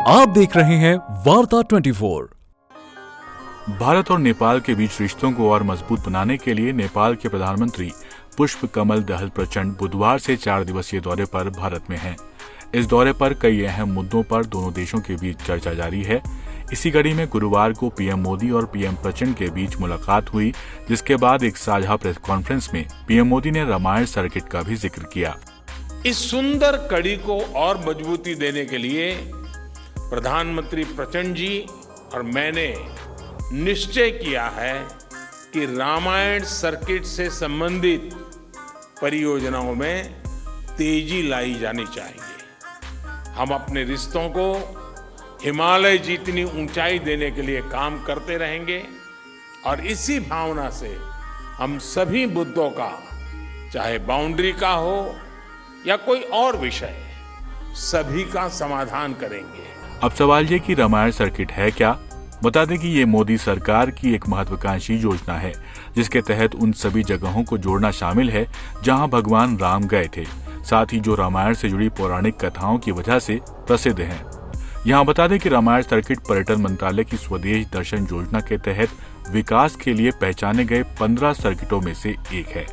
आप देख रहे हैं वार्ता 24। भारत और नेपाल के बीच रिश्तों को और मजबूत बनाने के लिए नेपाल के प्रधानमंत्री पुष्प कमल दहल प्रचंड बुधवार से 4 दिवसीय दौरे पर भारत में हैं। इस दौरे पर कई अहम मुद्दों पर दोनों देशों के बीच चर्चा जारी है। इसी कड़ी में गुरुवार को पीएम मोदी और पीएम प्रचंड के बीच मुलाकात हुई, जिसके बाद एक साझा प्रेस कॉन्फ्रेंस में पीएम मोदी ने रामायण सर्किट का भी जिक्र किया। इस सुंदर कड़ी को और मजबूती देने के लिए प्रधानमंत्री प्रचंड जी और मैंने निश्चय किया है कि रामायण सर्किट से संबंधित परियोजनाओं में तेजी लाई जानी चाहिए। हम अपने रिश्तों को हिमालय जितनी ऊंचाई देने के लिए काम करते रहेंगे और इसी भावना से हम सभी मुद्दों का, चाहे बाउंड्री का हो या कोई और विषय, सभी का समाधान करेंगे। अब सवाल ये कि रामायण सर्किट है क्या? बता दें कि ये मोदी सरकार की एक महत्वाकांक्षी योजना है, जिसके तहत उन सभी जगहों को जोड़ना शामिल है जहां भगवान राम गए थे, साथ ही जो रामायण से जुड़ी पौराणिक कथाओं की वजह से प्रसिद्ध हैं। यहाँ बता दें कि रामायण सर्किट पर्यटन मंत्रालय की स्वदेश दर्शन योजना के तहत विकास के लिए पहचाने गए 15 सर्किटों में से एक है।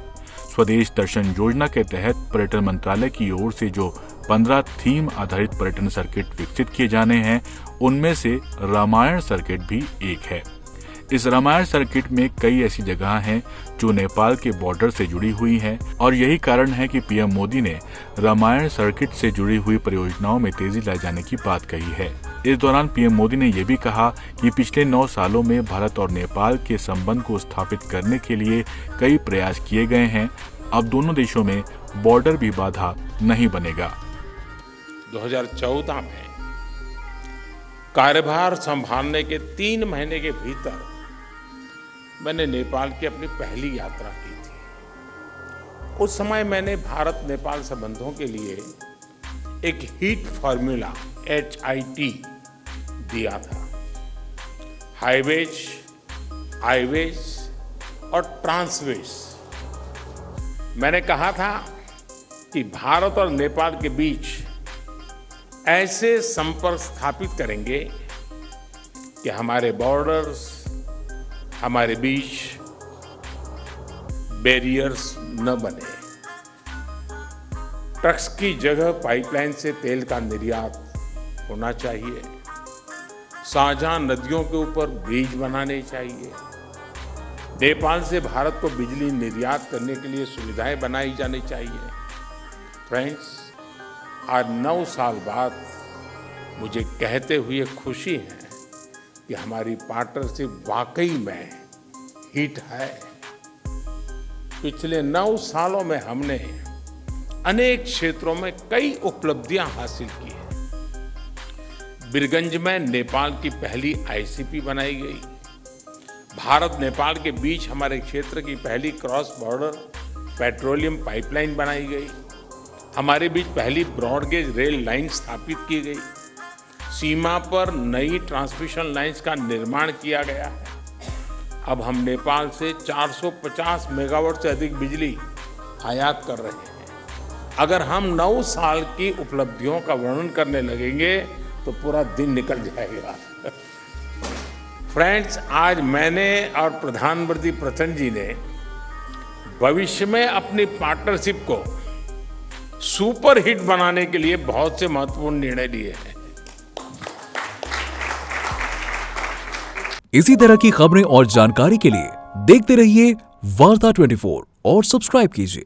स्वदेश दर्शन योजना के तहत पर्यटन मंत्रालय की ओर से जो 15 थीम आधारित पर्यटन सर्किट विकसित किए जाने हैं, उनमें से रामायण सर्किट भी एक है। इस रामायण सर्किट में कई ऐसी जगह हैं जो नेपाल के बॉर्डर से जुड़ी हुई हैं और यही कारण है कि पीएम मोदी ने रामायण सर्किट से जुड़ी हुई परियोजनाओं में तेजी लाए जाने की बात कही है। इस दौरान पीएम मोदी ने यह भी कहा कि पिछले 9 सालों में भारत और नेपाल के संबंध को स्थापित करने के लिए कई प्रयास किए गए हैं। अब दोनों देशों में बॉर्डर भी बाधा नहीं बनेगा। 2014 में कार्यभार संभालने के 3 महीने के भीतर मैंने नेपाल की अपनी पहली यात्रा की थी। उस समय मैंने भारत नेपाल संबंधों के लिए एक हीट फॉर्मूला HIT दिया था। हाईवेज, आईवेज और ट्रांसवेज। मैंने कहा था कि भारत और नेपाल के बीच ऐसे संपर्क स्थापित करेंगे कि हमारे बॉर्डर्स, हमारे बीच बैरियर्स न बने। ट्रक्स की जगह पाइपलाइन से तेल का निर्यात होना चाहिए। साझा नदियों के ऊपर ब्रिज बनाने चाहिए। नेपाल से भारत को बिजली निर्यात करने के लिए सुविधाएं बनाई जानी चाहिए। फ्रेंड्स, आज 9 साल बाद मुझे कहते हुए खुशी है कि हमारी पार्टनरशिप वाकई में हिट है। पिछले 9 सालों में हमने अनेक क्षेत्रों में कई उपलब्धियां हासिल की हैं। बीरगंज में नेपाल की पहली ICP बनाई गई। भारत नेपाल के बीच हमारे क्षेत्र की पहली क्रॉस बॉर्डर पेट्रोलियम पाइपलाइन बनाई गई। हमारे बीच पहली ब्रॉडगेज रेल लाइन स्थापित की गई। सीमा पर नई ट्रांसमिशन लाइंस का निर्माण किया गया है। अब हम नेपाल से 450 मेगावाट से अधिक बिजली आयात कर रहे हैं। अगर हम 9 साल की उपलब्धियों का वर्णन करने लगेंगे तो पूरा दिन निकल जाएगा। फ्रेंड्स, आज मैंने और प्रधानमंत्री प्रचंड जी ने भविष्य में अपनी पार्टनरशिप को सुपर हिट बनाने के लिए बहुत से महत्वपूर्ण निर्णय लिए हैं। इसी तरह की खबरें और जानकारी के लिए देखते रहिए वार्ता 24 और सब्सक्राइब कीजिए।